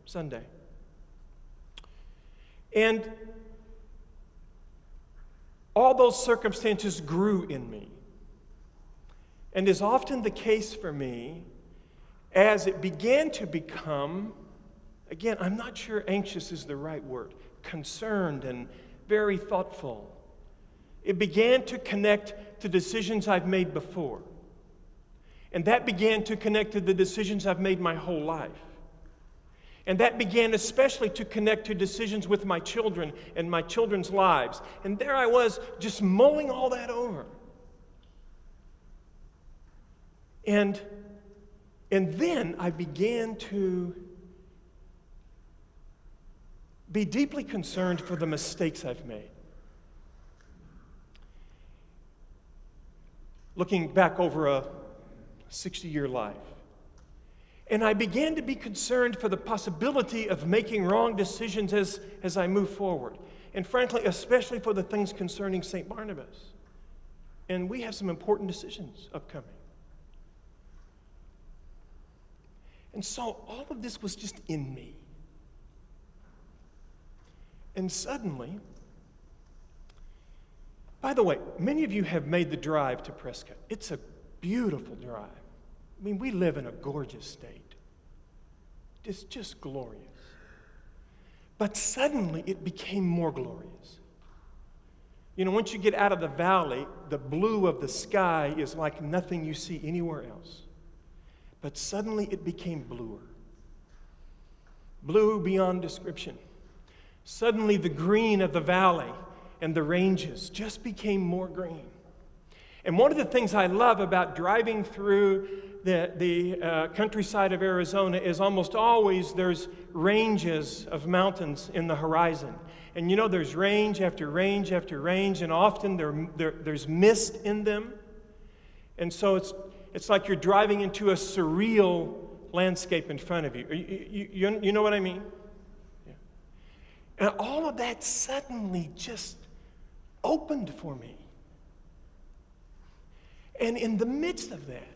Sunday. And all those circumstances grew in me. And is often the case for me, as it began to become, again, I'm not sure anxious is the right word, concerned and very thoughtful. It began to connect to decisions I've made before. And that began to connect to the decisions I've made my whole life. And that began especially to connect to decisions with my children and my children's lives. And there I was, just mulling all that over. And then I began to be deeply concerned for the mistakes I've made. Looking back over a 60-year life. And I began to be concerned for the possibility of making wrong decisions as I move forward. And frankly, especially for the things concerning St. Barnabas. And we have some important decisions upcoming. And so all of this was just in me. And suddenly, by the way, many of you have made the drive to Prescott. It's a beautiful drive. I mean, we live in a gorgeous state. It's just glorious. But suddenly it became more glorious. You know, once you get out of the valley, the blue of the sky is like nothing you see anywhere else. But suddenly it became bluer. Blue beyond description. Suddenly the green of the valley and the ranges just became more green. And one of the things I love about driving through the countryside of Arizona is almost always there's ranges of mountains in the horizon. And you know, there's range after range after range, and often there's mist in them. And so it's like you're driving into a surreal landscape in front of you. You know what I mean? Yeah. And all of that suddenly just opened for me. And in the midst of that,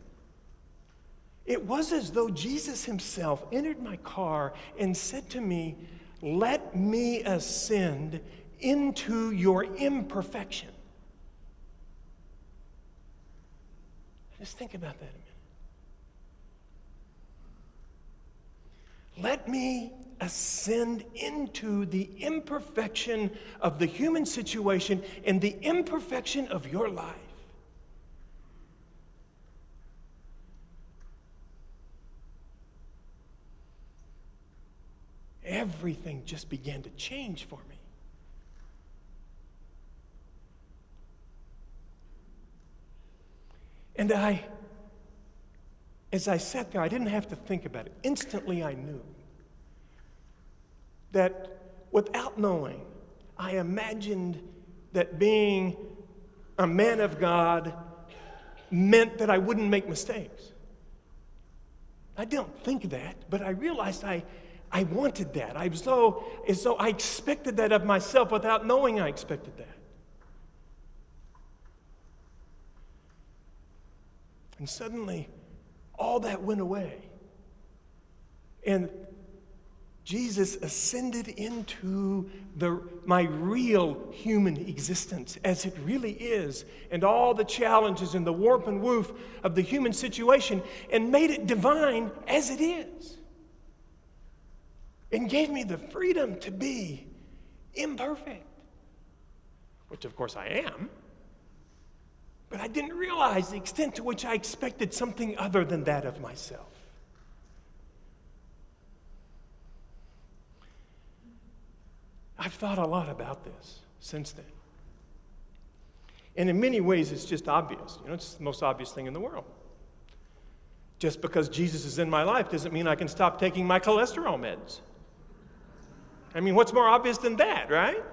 it was as though Jesus himself entered my car and said to me, "Let me ascend into your imperfection." Just think about that a minute. Let me ascend into the imperfection of the human situation and the imperfection of your life. Everything just began to change for me. And as I sat there, I didn't have to think about it. Instantly I knew that without knowing, I imagined that being a man of God meant that I wouldn't make mistakes. I don't think that, but I realized I wanted that. As though I expected that of myself without knowing I expected that. And suddenly, all that went away. And Jesus ascended into my real human existence as it really is, and all the challenges and the warp and woof of the human situation, and made it divine as it is. And gave me the freedom to be imperfect, which of course I am. But I didn't realize the extent to which I expected something other than that of myself. I've thought a lot about this since then. And in many ways, it's just obvious. You know, it's the most obvious thing in the world. Just because Jesus is in my life doesn't mean I can stop taking my cholesterol meds. I mean, what's more obvious than that, right?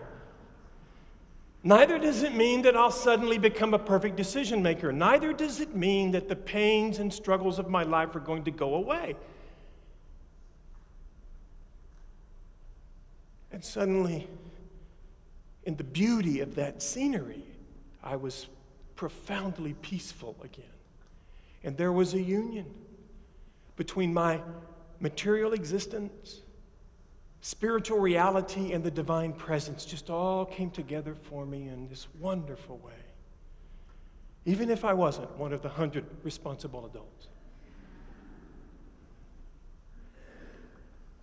Neither does it mean that I'll suddenly become a perfect decision maker. Neither does it mean that the pains and struggles of my life are going to go away. And suddenly, in the beauty of that scenery, I was profoundly peaceful again. And there was a union between my material existence spiritual reality and the divine presence just all came together for me in this wonderful way. Even if I wasn't one of the 100 responsible adults.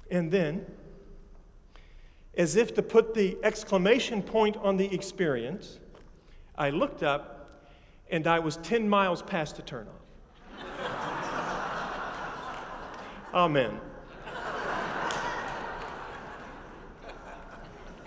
And then, as if to put the exclamation point on the experience, I looked up and I was 10 miles past the turnoff. Amen.